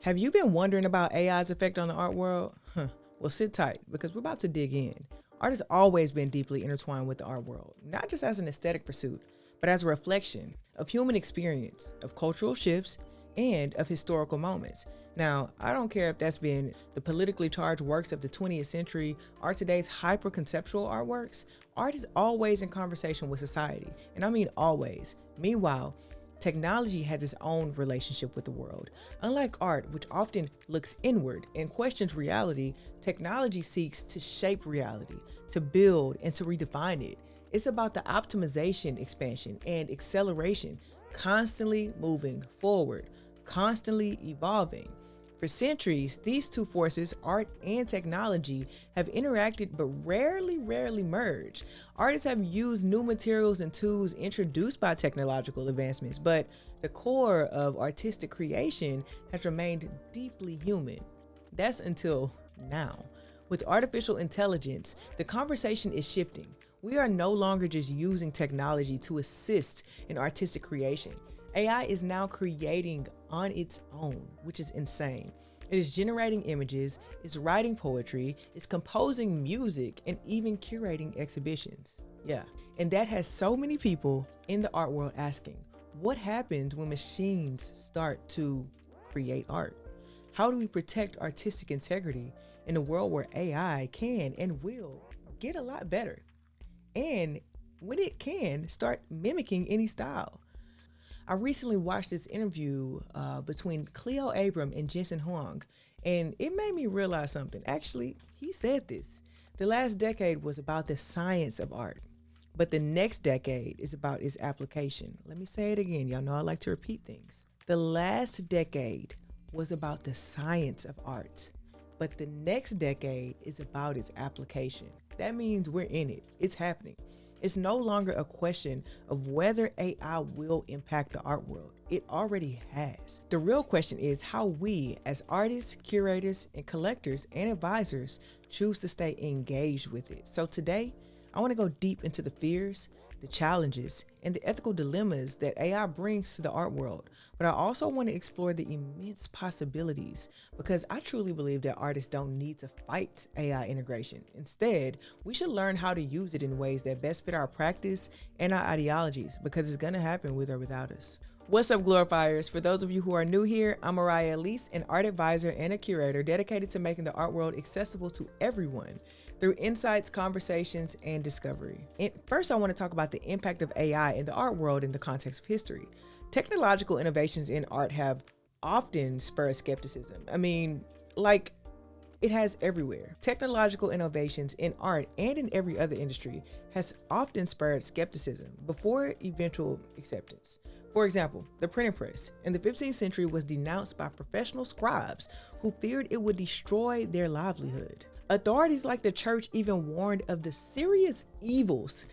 Have you been wondering about AI's effect on the art world? Well, sit tight because we're about to dig in. Art has always been deeply intertwined with the art world, not just as an aesthetic pursuit, but as a reflection of human experience, of cultural shifts, and of historical moments. Now, I don't care if that's been the politically charged works of the 20th century or today's hyper-conceptual artworks. Art is always in conversation with society, and I mean always. Meanwhile, technology has its own relationship with the world. Unlike art, which often looks inward and questions reality, technology seeks to shape reality, to build and to redefine it. It's about the optimization, expansion, and acceleration, constantly moving forward, constantly evolving. For centuries, these two forces, art and technology, have interacted but rarely merge. Artists have used new materials and tools introduced by technological advancements, but the core of artistic creation has remained deeply human. That's until now. With artificial intelligence, the conversation is shifting. We are no longer just using technology to assist in artistic creation. AI is now creating on its own, which is insane. It is generating images, it's writing poetry, it's composing music, and even curating exhibitions. Yeah, and that has so many people in the art world asking, what happens when machines start to create art? How do we protect artistic integrity in a world where AI can and will get a lot better? And when it can start mimicking any style. I recently watched this interview between Cleo Abram and Jensen Huang, and it made me realize something. Actually, he said this. The last decade was about the science of art, but the next decade is about its application. Let me say it again. Y'all know I like to repeat things. The last decade was about the science of art, but the next decade is about its application. That means we're in it. It's happening. It's no longer a question of whether AI will impact the art world. It already has. The real question is how we, as artists, curators, and collectors and advisors, choose to stay engaged with it. So today, I want to go deep into the fears, the challenges, and the ethical dilemmas that AI brings to the art world. But I also want to explore the immense possibilities because I truly believe that artists don't need to fight AI integration. Instead, we should learn how to use it in ways that best fit our practice and our ideologies because it's going to happen with or without us. What's up, glorifiers? For those of you who are new here, I'm Moriah, Alise, an art advisor and a curator dedicated to making the art world accessible to everyone through insights, conversations, and discovery. And first, I want to talk about the impact of AI in the art world in the context of history. Technological innovations in art have often spurred skepticism. It has everywhere. Technological innovations in art and in every other industry has often spurred skepticism before eventual acceptance. For example, the printing press in the 15th century was denounced by professional scribes who feared it would destroy their livelihood. Authorities like the church even warned of the serious evils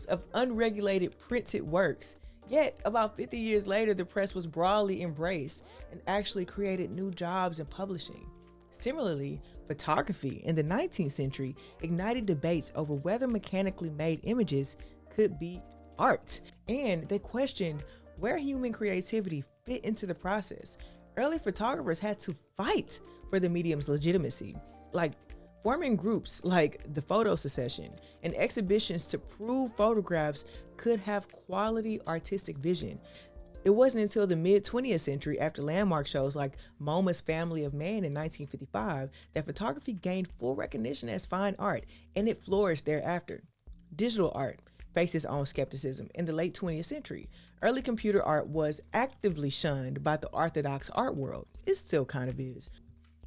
of unregulated printed works. Yet, about 50 years later, the press was broadly embraced and actually created new jobs in publishing. Similarly, photography in the 19th century ignited debates over whether mechanically made images could be art, and they questioned where human creativity fit into the process. Early photographers had to fight for the medium's legitimacy, like forming groups like the Photo Secession and exhibitions to prove photographs could have quality artistic vision. It wasn't until the mid-20th century, after landmark shows like MoMA's Family of Man in 1955, that photography gained full recognition as fine art, and it flourished thereafter. Digital art faced its own skepticism in the late 20th century. Early computer art was actively shunned by the orthodox art world. It still kind of is.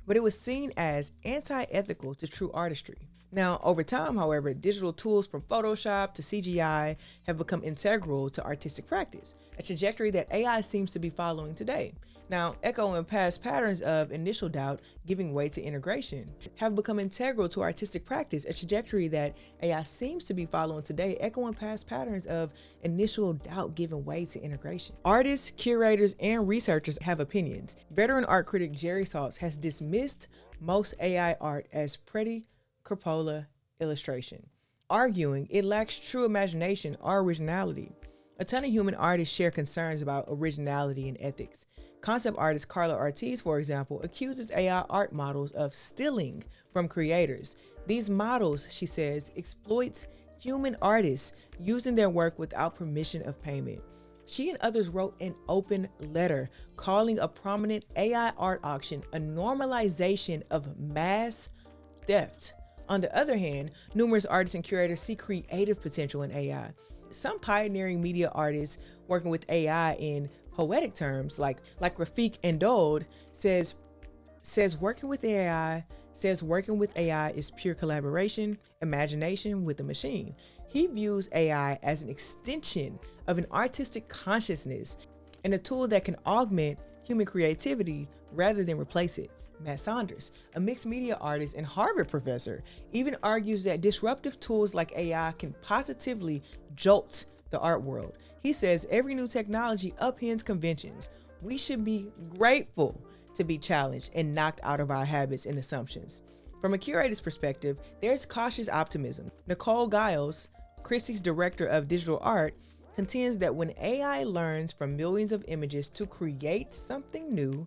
But it was seen as anti-ethical to true artistry. Now, over time, however, digital tools from Photoshop to CGI have become integral to artistic practice, a trajectory that AI seems to be following today. Now, echoing past patterns of initial doubt giving way to integration have become integral to artistic practice, a trajectory that AI seems to be following today, echoing past patterns of initial doubt giving way to integration. Artists, curators, and researchers have opinions. Veteran art critic Jerry Saltz has dismissed most AI art as pretty Crapola illustration, arguing it lacks true imagination or originality. A ton of human artists share concerns about originality and ethics. Concept artist Carla Ortiz, for example, accuses AI art models of stealing from creators. These models, she says, exploits human artists using their work without permission of payment. She and others wrote an open letter calling a prominent AI art auction a normalization of mass theft. On the other hand, numerous artists and curators see creative potential in AI. Some pioneering media artists working with AI in poetic terms, like Rafiq Endode, says working with AI is pure collaboration, imagination with the machine. He views AI as an extension of an artistic consciousness and a tool that can augment human creativity rather than replace it. Matt Saunders, a mixed media artist and Harvard professor, even argues that disruptive tools like AI can positively jolt the art world. He says every new technology upends conventions. We should be grateful to be challenged and knocked out of our habits and assumptions. From a curator's perspective, there's cautious optimism. Nicole Giles, Christie's director of digital art, contends that when AI learns from millions of images to create something new,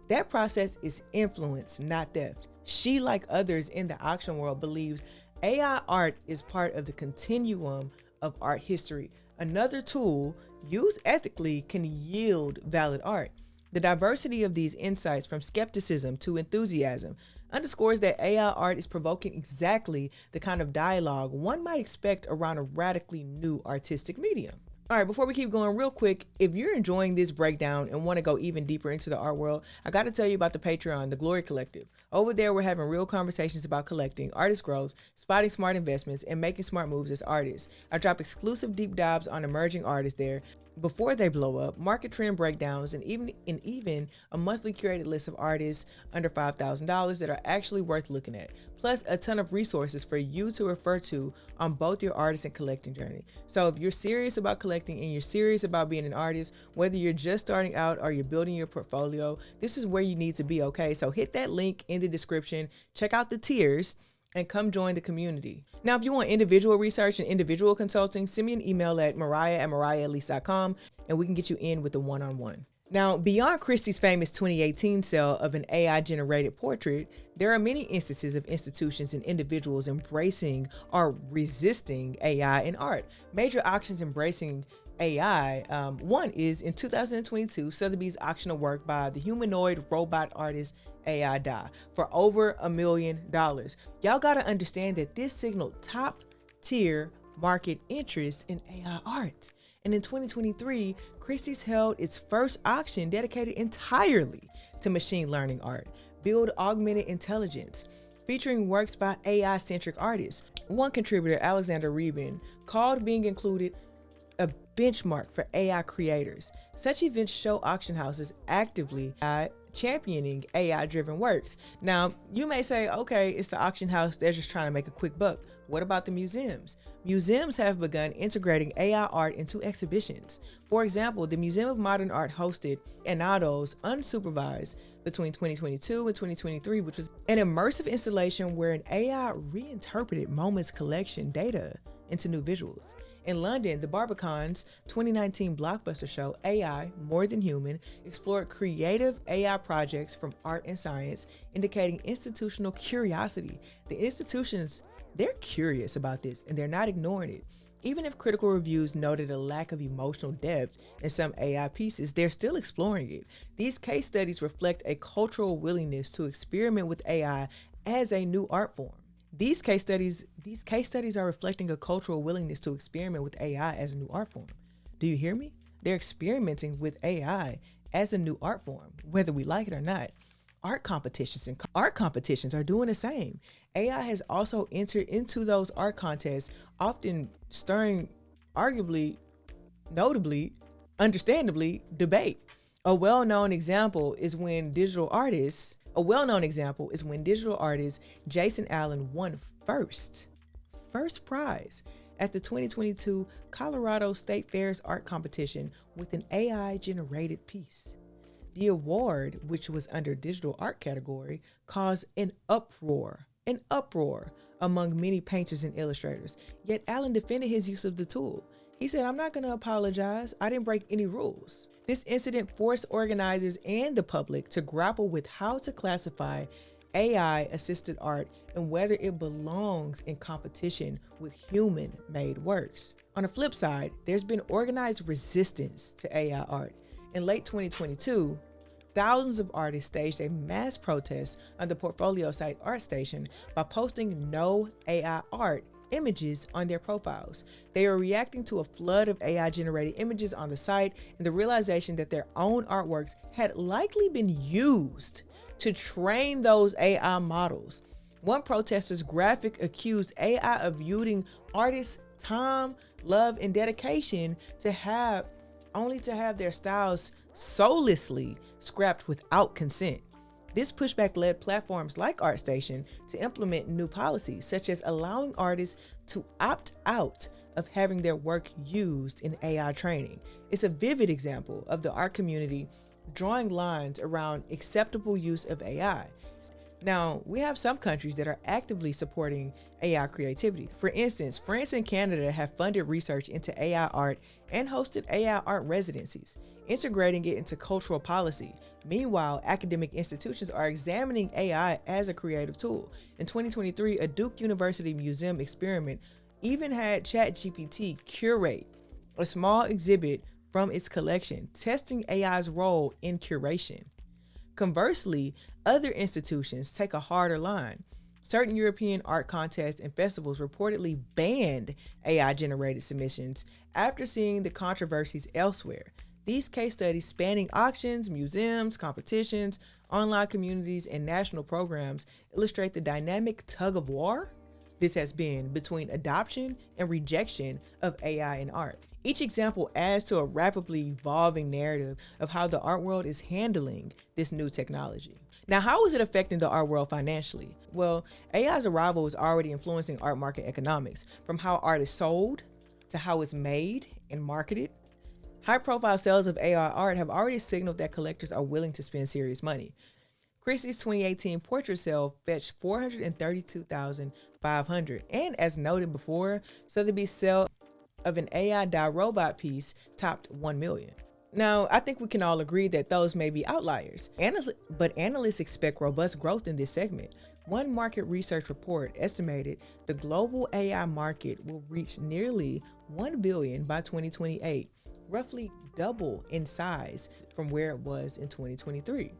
that process is influence, not theft. She, like others in the auction world, believes AI art is part of the continuum of art history. Another tool, used ethically, can yield valid art. The diversity of these insights, from skepticism to enthusiasm, underscores that AI art is provoking exactly the kind of dialogue one might expect around a radically new artistic medium. All right, before we keep going, real quick, if you're enjoying this breakdown and want to go even deeper into the art world, I got to tell you about the Patreon, the Glory Collective. Over there, we're having real conversations about collecting, artist growth, spotting smart investments, and making smart moves as artists. I drop exclusive deep dives on emerging artists there before they blow up, market trend breakdowns, and even a monthly curated list of artists under $5,000 that are actually worth looking at. Plus a ton of resources for you to refer to on both your artist and collecting journey. So if you're serious about collecting and you're serious about being an artist, whether you're just starting out or you're building your portfolio, this is where you need to be, okay? So hit that link in the description, check out the tiers, and come join the community. Now, if you want individual research and individual consulting, send me an email at Moriah@MoriahAlise.com and we can get you in with a one-on-one. Now, beyond Christie's famous 2018 sale of an AI-generated portrait, there are many instances of institutions and individuals embracing or resisting AI in art. Major auctions embracing AI. One is in 2022, Sotheby's auctioned a work by the humanoid robot artist AI Die for over $1 million. Y'all gotta understand that this signaled top tier market interest in AI art. And in 2023, Christie's held its first auction dedicated entirely to machine learning art, build augmented intelligence, featuring works by AI-centric artists. One contributor, Alexander Reben, called being included a benchmark for AI creators. Such events show auction houses actively championing AI-driven works. Now, you may say, okay, it's the auction house, they're just trying to make a quick buck. What about the museums? Museums have begun integrating AI art into exhibitions. For example, the Museum of Modern Art hosted Enado's Unsupervised between 2022 and 2023, which was an immersive installation where an AI reinterpreted Moments collection data into new visuals. In London, the Barbican's 2019 blockbuster show, AI, More Than Human, explored creative AI projects from art and science, indicating institutional curiosity. The institutions, they're curious about this and they're not ignoring it. Even if critical reviews noted a lack of emotional depth in some AI pieces, they're still exploring it. These case studies reflect a cultural willingness to experiment with AI as a new art form. These case studies are reflecting a cultural willingness to experiment with AI as a new art form. Do you hear me? They're experimenting with AI as a new art form, whether we like it or not. Art competitions are doing the same. AI has also entered into those art contests, often stirring, arguably, notably, understandably, debate. A well-known example is when digital artist Jason Allen won first prize at the 2022 Colorado State Fair's art competition with an AI-generated piece. The award, which was under digital art category, caused an uproar among many painters and illustrators. Yet Allen defended his use of the tool. He said, "I'm not going to apologize. I didn't break any rules." This incident forced organizers and the public to grapple with how to classify AI assisted art and whether it belongs in competition with human made works. On the flip side, there's been organized resistance to AI art. In late 2022, thousands of artists staged a mass protest on the portfolio site ArtStation by posting no AI art images on their profiles. They are reacting to a flood of AI generated images on the site and the realization that their own artworks had likely been used to train those AI models. One protester's graphic accused AI of using artists' time, love, and dedication to have their styles soullessly scrapped without consent. This pushback led platforms like ArtStation to implement new policies, such as allowing artists to opt out of having their work used in AI training. It's a vivid example of the art community drawing lines around acceptable use of AI. Now, we have some countries that are actively supporting AI creativity. For instance, France and Canada have funded research into AI art and hosted AI art residencies, integrating it into cultural policy. Meanwhile, academic institutions are examining AI as a creative tool. In 2023, a Duke University museum experiment even had ChatGPT curate a small exhibit from its collection, testing AI's role in curation. Conversely, other institutions take a harder line. Certain European art contests and festivals reportedly banned AI-generated submissions after seeing the controversies elsewhere. These case studies, spanning auctions, museums, competitions, online communities, and national programs, illustrate the dynamic tug-of-war this has been between adoption and rejection of AI in art. Each example adds to a rapidly evolving narrative of how the art world is handling this new technology. Now, how is it affecting the art world financially? Well, AI's arrival is already influencing art market economics, from how art is sold to how it's made and marketed. High-profile sales of AI art have already signaled that collectors are willing to spend serious money. Christie's 2018 portrait sale fetched $432,500, and as noted before, Sotheby's sale of an AI robot piece topped $1 million. Now, I think we can all agree that those may be outliers, but analysts expect robust growth in this segment. One market research report estimated the global AI market will reach nearly $1 billion by 2028, roughly double in size from where it was in 2023.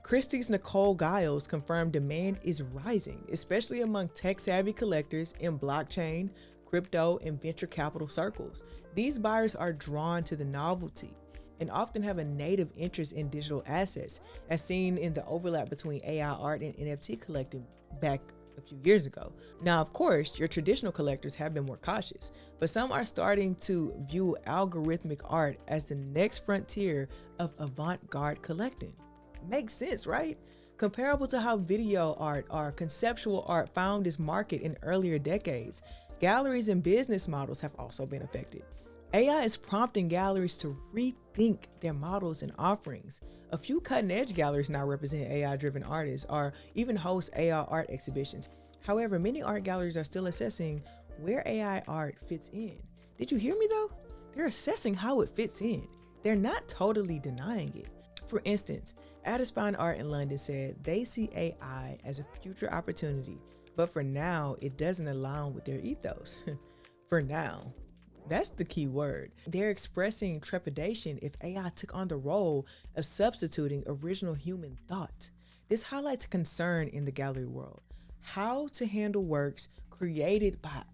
Christie's Nicole Giles confirmed demand is rising, especially among tech-savvy collectors in blockchain, crypto, and venture capital circles. These buyers are drawn to the novelty and often have a native interest in digital assets, as seen in the overlap between AI art and NFT collecting back a few years ago. Now, of course, your traditional collectors have been more cautious, but some are starting to view algorithmic art as the next frontier of avant-garde collecting. Makes sense, right? Comparable to how video art or conceptual art found its market in earlier decades, galleries and business models have also been affected. AI is prompting galleries to rethink their models and offerings. A few cutting-edge galleries now represent AI-driven artists or even host AI art exhibitions. However, many art galleries are still assessing where AI art fits in. Did you hear me though? They're assessing how it fits in. They're not totally denying it. For instance, Addis Fine Art in London said they see AI as a future opportunity, but for now, it doesn't align with their ethos. For now. That's the key word. They're expressing trepidation if AI took on the role of substituting original human thought. This highlights a concern in the gallery world: how to handle works created by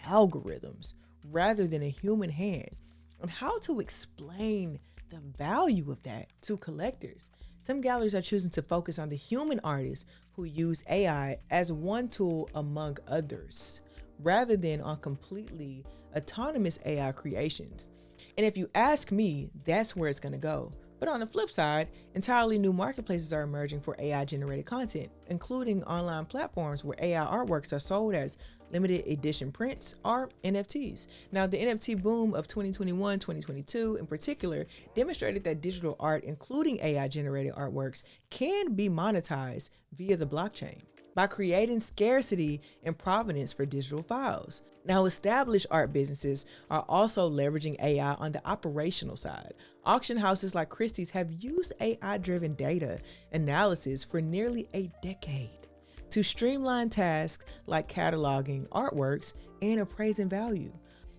algorithms rather than a human hand, and how to explain the value of that to collectors. Some galleries are choosing to focus on the human artists who use AI as one tool among others, rather than on completely autonomous AI creations. And if you ask me, that's where it's going to go. But on the flip side, entirely new marketplaces are emerging for AI-generated content, including online platforms where AI artworks are sold as limited edition prints or NFTs. Now, the NFT boom of 2021-2022 in particular demonstrated that digital art, including AI-generated artworks, can be monetized via the blockchain. by creating scarcity and provenance for digital files. Now, established art businesses are also leveraging AI on the operational side. Auction houses like Christie's have used AI-driven data analysis for nearly a decade to streamline tasks like cataloging artworks and appraising value.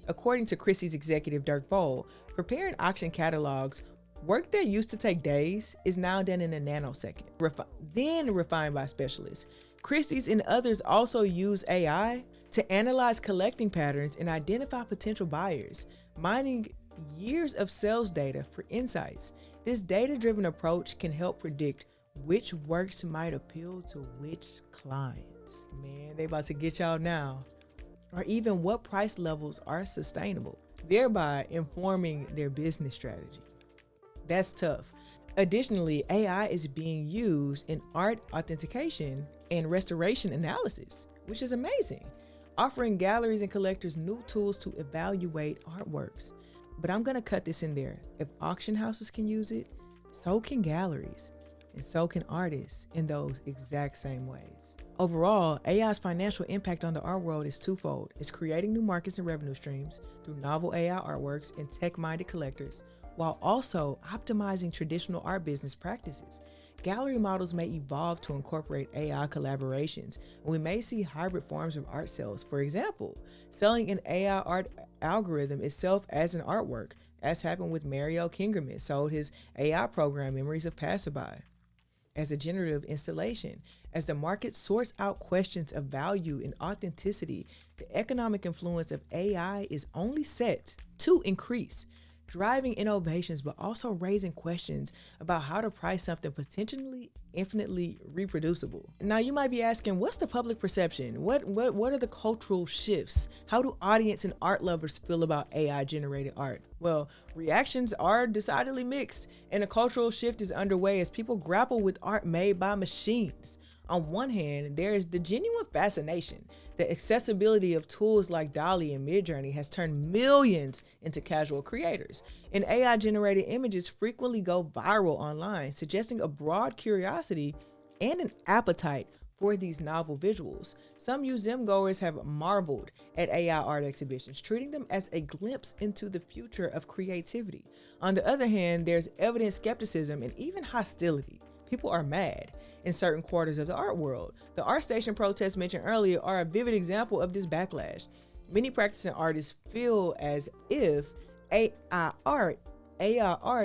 According to Christie's executive Dirk Bowl, preparing auction catalogs, work that used to take days, is now done in a nanosecond, then refined by specialists. Christie's and others also use AI to analyze collecting patterns and identify potential buyers, mining years of sales data for insights. This data-driven approach can help predict which works might appeal to which clients. Man, they about to get y'all now. Or even what price levels are sustainable, thereby informing their business strategy. That's tough. Additionally, AI is being used in art authentication and restoration analysis, which is amazing, offering galleries and collectors new tools to evaluate artworks. But I'm gonna cut this in there. If auction houses can use it, so can galleries, and so can artists in those exact same ways. Overall, AI's financial impact on the art world is twofold. It's creating new markets and revenue streams through novel AI artworks and tech-minded collectors, while also optimizing traditional art business practices. Gallery models may evolve to incorporate AI collaborations, and we may see hybrid forms of art sales. For example, selling an AI art algorithm itself as an artwork, as happened with Mario Kingerman sold his AI program Memories of Passerby as a generative installation. As the market sorts out questions of value and authenticity, the economic influence of AI is only set to increase, driving innovations but also raising questions about how to price something potentially infinitely reproducible. Now you might be asking, what's the public perception? What are the cultural shifts? How do audience and art lovers feel about AI generated art? Well, reactions are decidedly mixed, and a cultural shift is underway as people grapple with art made by machines. On one hand, there is the genuine fascination. The accessibility of tools like DALL-E and Midjourney has turned millions into casual creators, and AI-generated images frequently go viral online, suggesting a broad curiosity and an appetite for these novel visuals. Some museum goers have marveled at AI art exhibitions, treating them as a glimpse into the future of creativity. On the other hand, there's evident skepticism and even hostility. People are mad in certain quarters of the art world. The ArtStation protests mentioned earlier are a vivid example of this backlash. Many practicing artists feel as if AI art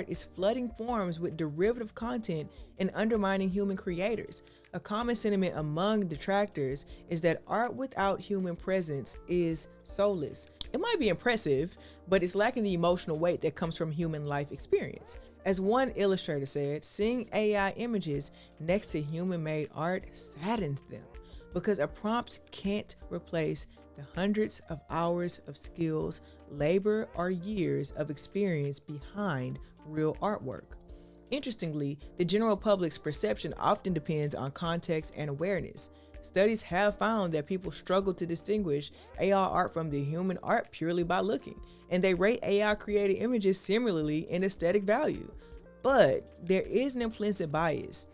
is flooding forums with derivative content and undermining human creators. A common sentiment among detractors is that art without human presence is soulless. It might be impressive, but it's lacking the emotional weight that comes from human life experience. As one illustrator said, seeing AI images next to human-made art saddens them because a prompt can't replace the hundreds of hours of skills, labor, or years of experience behind real artwork. Interestingly, the general public's perception often depends on context and awareness. Studies have found that people struggle to distinguish AI art from the human art purely by looking, and they rate AI created images similarly in aesthetic value. But there is an implicit bias.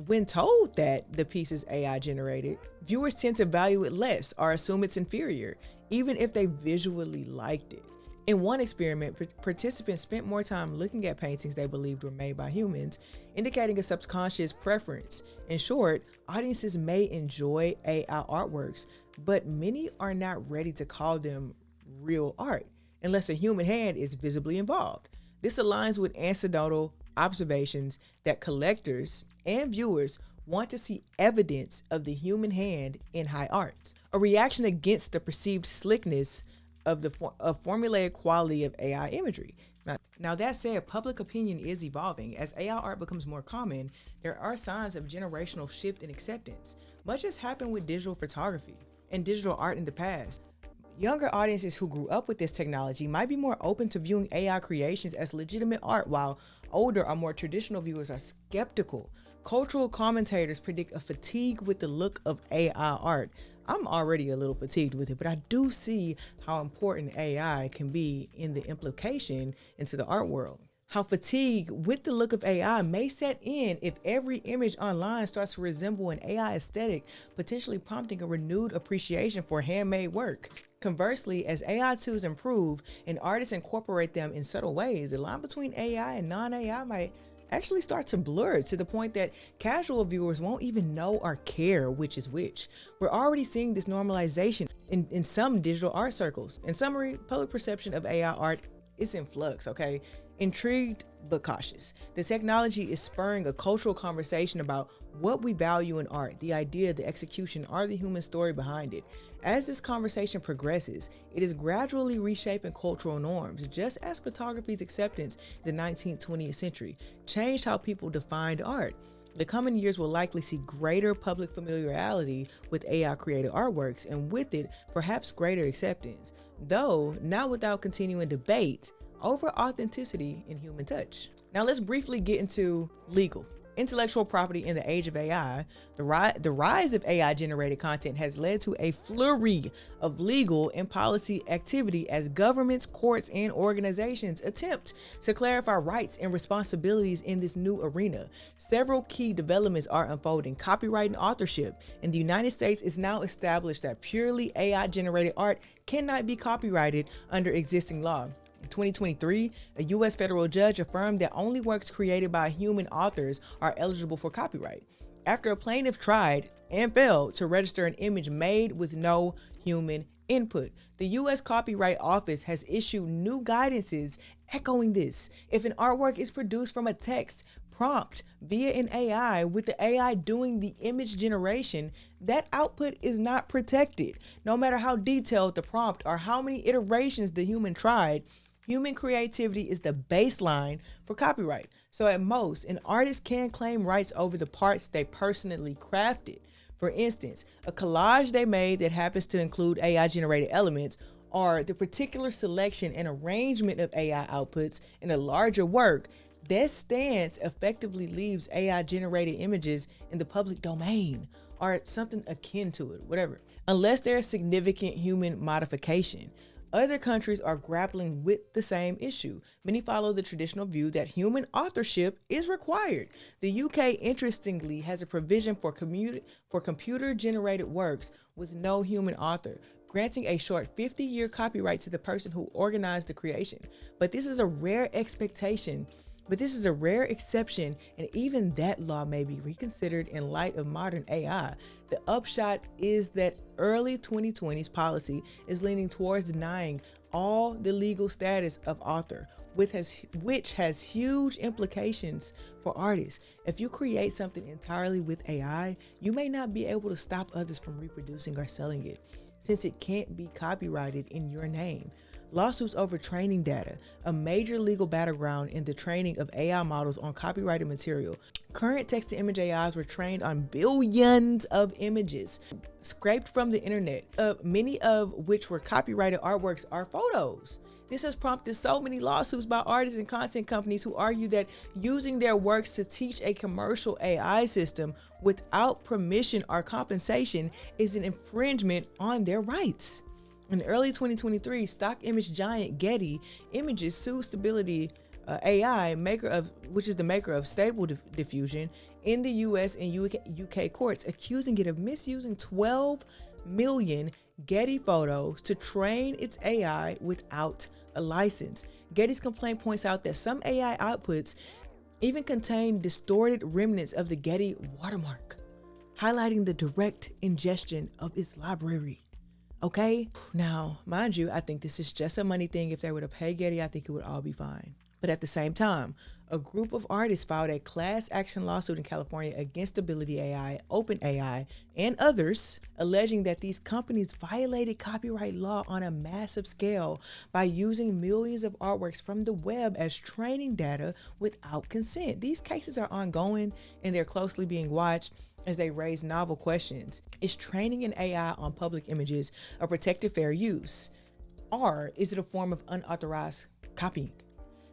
When told that the piece is AI generated, viewers tend to value it less or assume it's inferior, even if they visually liked it. In one experiment, participants spent more time looking at paintings they believed were made by humans, indicating a subconscious preference. In short, audiences may enjoy AI artworks, but many are not ready to call them real art unless a human hand is visibly involved. This aligns with anecdotal observations that collectors and viewers want to see evidence of the human hand in high art, a reaction against the perceived slickness of the formulaic quality of AI imagery. Now that said, public opinion is evolving. As AI art becomes more common, there are signs of generational shift in acceptance, much as happened with digital photography and digital art in the past. Younger audiences who grew up with this technology might be more open to viewing AI creations as legitimate art, while older or more traditional viewers are skeptical. Cultural commentators predict a fatigue with the look of AI art. I'm already a little fatigued with it, but I do see how important AI can be in the implication into the art world. how fatigue with the look of AI may set in if every image online starts to resemble an AI aesthetic, potentially prompting a renewed appreciation for handmade work. Conversely, as AI tools improve and artists incorporate them in subtle ways, the line between AI and non-AI might actually start to blur to the point that casual viewers won't even know or care which is which. We're already seeing this normalization in some digital art circles. In summary, public perception of AI art is in flux, okay? Intrigued but cautious. The technology is spurring a cultural conversation about what we value in art, the idea, the execution, or the human story behind it. As this conversation progresses, it is gradually reshaping cultural norms, just as photography's acceptance in the 19th, 20th century changed how people defined art. The coming years will likely see greater public familiarity with AI created artworks, and with it, perhaps greater acceptance, though not without continuing debate over authenticity and human touch. Now let's briefly get into legal. Intellectual property in the age of AI. The rise of AI generated content has led to a flurry of legal and policy activity as governments, courts, and organizations attempt to clarify rights and responsibilities in this new arena. Several key developments are unfolding. Copyright and authorship. In the United States, it's now established that purely AI generated art cannot be copyrighted under existing law. In 2023, a U.S. federal judge affirmed that only works created by human authors are eligible for copyright, after a plaintiff tried and failed to register an image made with no human input. The U.S. Copyright Office has issued new guidances echoing this. If an artwork is produced from a text prompt via an AI, with the AI doing the image generation, that output is not protected. No matter how detailed the prompt or how many iterations the human tried, human creativity is the baseline for copyright. So at most, an artist can claim rights over the parts they personally crafted. For instance, a collage they made that happens to include AI generated elements, or the particular selection and arrangement of AI outputs in a larger work. This stance effectively leaves AI generated images in the public domain, or something akin to it, whatever, unless there is significant human modification. Other countries are grappling with the same issue. Many follow the traditional view that human authorship is required. The UK, interestingly, has a provision for computer-generated works with no human author, granting a short 50-year copyright to the person who organized the creation. But this is a rare exception, and even that law may be reconsidered in light of modern AI. The upshot is that early 2020s policy is leaning towards denying all the legal status of author, which has huge implications for artists. If you create something entirely with AI, you may not be able to stop others from reproducing or selling it, since it can't be copyrighted in your name. Lawsuits over training data, a major legal battleground in the training of AI models on copyrighted material. Current text-to-image AIs were trained on billions of images scraped from the internet, many of which were copyrighted artworks or photos. This has prompted so many lawsuits by artists and content companies who argue that using their works to teach a commercial AI system without permission or compensation is an infringement on their rights. In early 2023, stock image giant Getty Images sued Stability AI, which is the maker of Stable Diffusion, in the US and UK courts, accusing it of misusing 12 million Getty photos to train its AI without a license. Getty's complaint points out that some AI outputs even contain distorted remnants of the Getty watermark, highlighting the direct ingestion of its library. Okay, now, mind you, I think this is just a money thing. If they were to pay Getty, I think it would all be fine. But at the same time, a group of artists filed a class action lawsuit in California against Stability AI, OpenAI, and others, alleging that these companies violated copyright law on a massive scale by using millions of artworks from the web as training data without consent. These cases are ongoing and they're closely being watched as they raise novel questions. Is training an AI on public images a protected fair use? Or is it a form of unauthorized copying?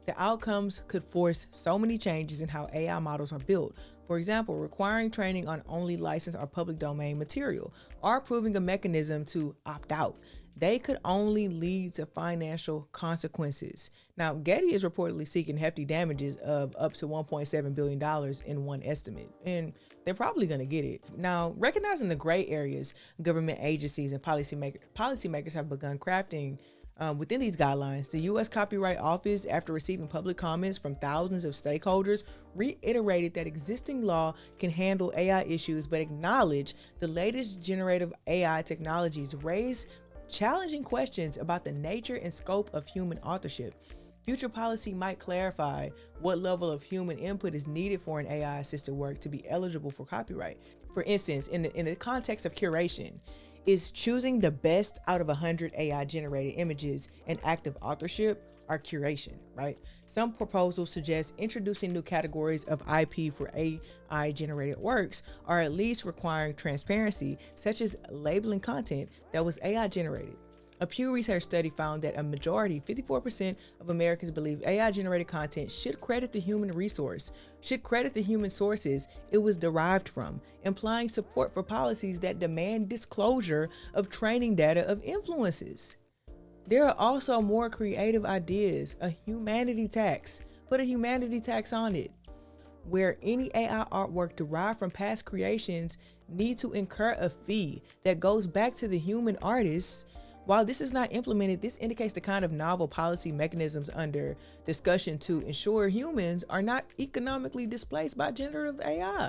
The outcomes could force so many changes in how AI models are built. For example, requiring training on only licensed or public domain material, or approving a mechanism to opt out. they could only lead to financial consequences. Now, Getty is reportedly seeking hefty damages of up to $1.7 billion in one estimate, and they're probably going to get it. Now, recognizing the gray areas, government agencies and policymakers have begun crafting within these guidelines. The U.S. Copyright Office, after receiving public comments from thousands of stakeholders, reiterated that existing law can handle AI issues, but acknowledged the latest generative AI technologies raise challenging questions about the nature and scope of human authorship. Future policy might clarify what level of human input is needed for an AI-assisted work to be eligible for copyright. For instance, in the context of curation, is choosing the best out of 100 AI-generated images an act of authorship or curation, right? Some proposals suggest introducing new categories of IP for AI-generated works, or at least requiring transparency, such as labeling content that was AI-generated. A Pew Research study found that a majority, 54% of Americans believe AI-generated content should credit the human sources it was derived from, implying support for policies that demand disclosure of training data of influences. There are also more creative ideas, a humanity tax. Put a humanity tax on it, where any AI artwork derived from past creations need to incur a fee that goes back to the human artists. While this is not implemented, this indicates the kind of novel policy mechanisms under discussion to ensure humans are not economically displaced by generative AI.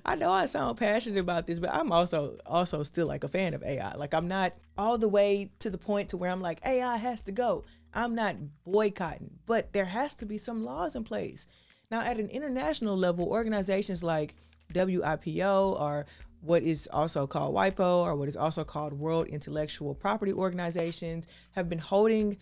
I know I sound passionate about this, but I'm also still like a fan of AI. Like, I'm not all the way to the point to where I'm like, AI has to go. I'm not boycotting, but there has to be some laws in place. Now, at an international level, organizations like WIPO, or what is also called WIPO, or what is also called World Intellectual Property Organizations, have been holding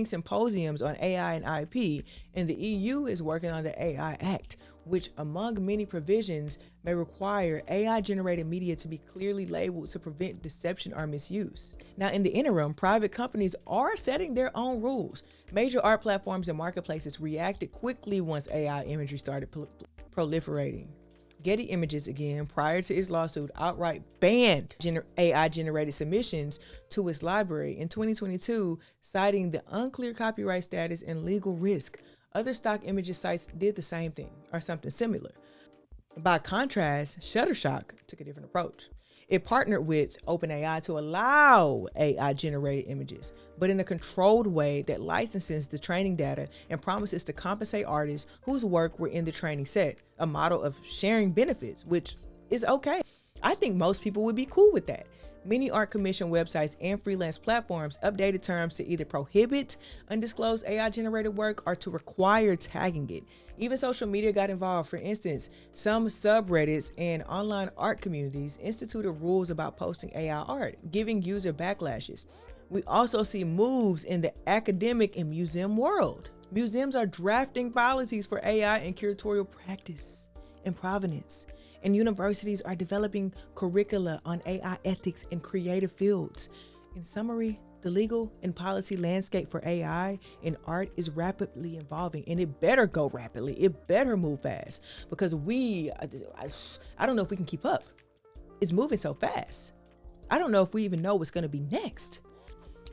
symposiums on AI and IP, and the EU is working on the AI Act, which among many provisions may require AI-generated media to be clearly labeled to prevent deception or misuse. Now, in the interim, private companies are setting their own rules. Major art platforms and marketplaces reacted quickly once AI imagery started proliferating. Getty Images, again, prior to its lawsuit, outright banned AI-generated submissions to its library in 2022, citing the unclear copyright status and legal risk. Other stock images sites did the same thing, or something similar. By contrast, Shutterstock took a different approach. It partnered with OpenAI to allow AI-generated images, but in a controlled way that licenses the training data and promises to compensate artists whose work were in the training set, a model of sharing benefits, which is okay. I think most people would be cool with that. Many art commission websites and freelance platforms updated terms to either prohibit undisclosed AI-generated work or to require tagging it. Even social media got involved. For instance, some subreddits and online art communities instituted rules about posting AI art, giving user backlashes. We also see moves in the academic and museum world. Museums are drafting policies for AI and curatorial practice and provenance, and universities are developing curricula on AI ethics in creative fields. In summary, the legal and policy landscape for AI in art is rapidly evolving, and it better go rapidly. It better move fast, because I don't know if we can keep up. It's moving so fast. I don't know if we even know what's going to be next.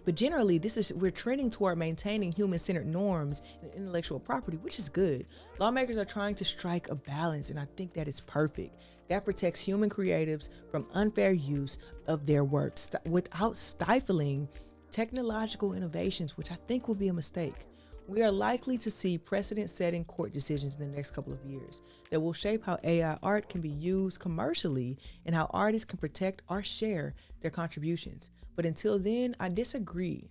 But generally, we're trending toward maintaining human-centered norms and intellectual property, which is good. Lawmakers are trying to strike a balance, and I think that is perfect. That protects human creatives from unfair use of their works without stifling technological innovations, which I think will be a mistake. We are likely to see precedent-setting court decisions in the next couple of years that will shape how AI art can be used commercially and how artists can protect or share their contributions. But until then, I disagree.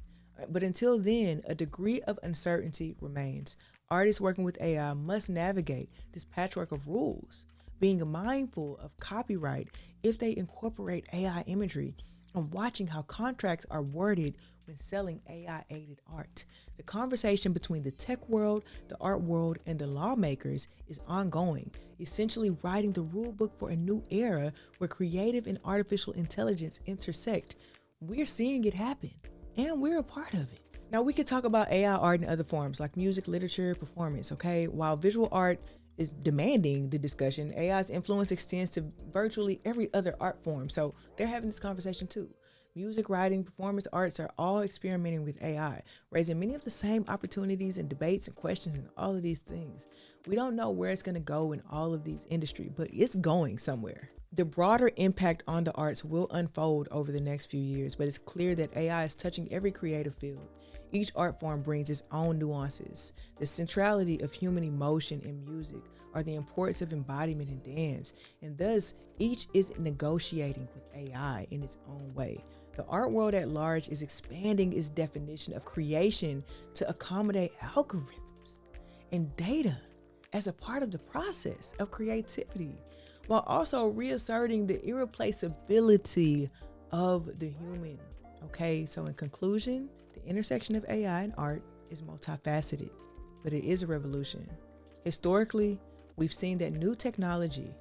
But until then, a degree of uncertainty remains. Artists working with AI must navigate this patchwork of rules, being mindful of copyright if they incorporate AI imagery, and watching how contracts are worded when selling AI-aided art. The conversation between the tech world, the art world, and the lawmakers is ongoing, essentially writing the rule book for a new era where creative and artificial intelligence intersect. We're seeing it happen, and we're a part of it. Now, we could talk about AI art in other forms like music, literature, performance, okay? While visual art is demanding the discussion, AI's influence extends to virtually every other art form, so they're having this conversation too. Music, writing, performance arts are all experimenting with AI, raising many of the same opportunities and debates and questions and all of these things. We don't know where it's going to go in all of these industries, but it's going somewhere. The broader impact on the arts will unfold over the next few years, but it's clear that AI is touching every creative field. Each art form brings its own nuances. The centrality of human emotion in music, or the importance of embodiment in dance, and thus each is negotiating with AI in its own way. The art world at large is expanding its definition of creation to accommodate algorithms and data as a part of the process of creativity, while also reasserting the irreplaceability of the human. Okay, so in conclusion, the intersection of AI and art is multifaceted, but it is a revolution. Historically, we've seen that new technology,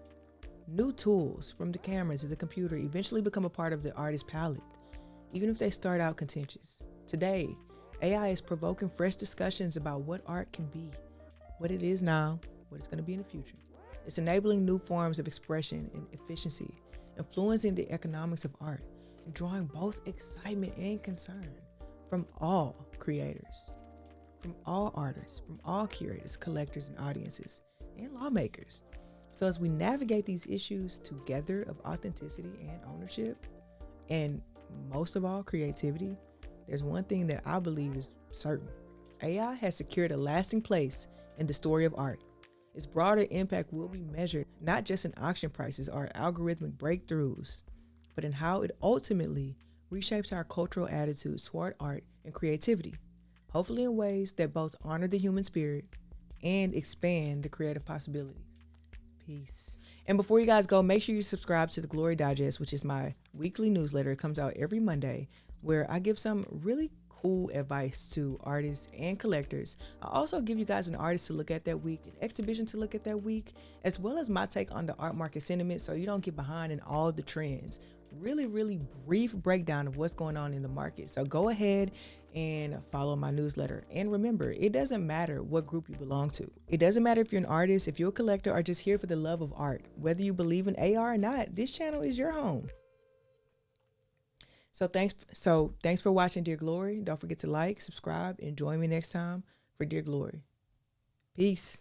new tools from the camera to the computer eventually become a part of the artist's palette, even if they start out contentious. Today, AI is provoking fresh discussions about what art can be, what it is now, what it's going to be in the future. It's enabling new forms of expression and efficiency, influencing the economics of art, and drawing both excitement and concern from all creators, from all artists, from all curators, collectors, and audiences, and lawmakers. So as we navigate these issues together of authenticity and ownership, and most of all, creativity, there's one thing that I believe is certain. AI has secured a lasting place in the story of art. Its broader impact will be measured not just in auction prices or algorithmic breakthroughs, but in how it ultimately reshapes our cultural attitudes toward art and creativity, hopefully in ways that both honor the human spirit and expand the creative possibilities. Peace. And before you guys go, make sure you subscribe to the Glory Digest, which is my weekly newsletter. It comes out every Monday, where I give some really cool advice to artists and collectors. I also give you guys an artist to look at that week, an exhibition to look at that week, as well as my take on the art market sentiment so you don't get behind in all of the trends. Really brief breakdown of what's going on in the market. So go ahead and follow my newsletter. And remember, it doesn't matter what group you belong to. It doesn't matter if you're an artist, if you're a collector, or just here for the love of art. Whether you believe in AR or not, this channel is your home. So thanks for watching Dear Glory. Don't forget to like, subscribe, and join me next time for Dear Glory. Peace.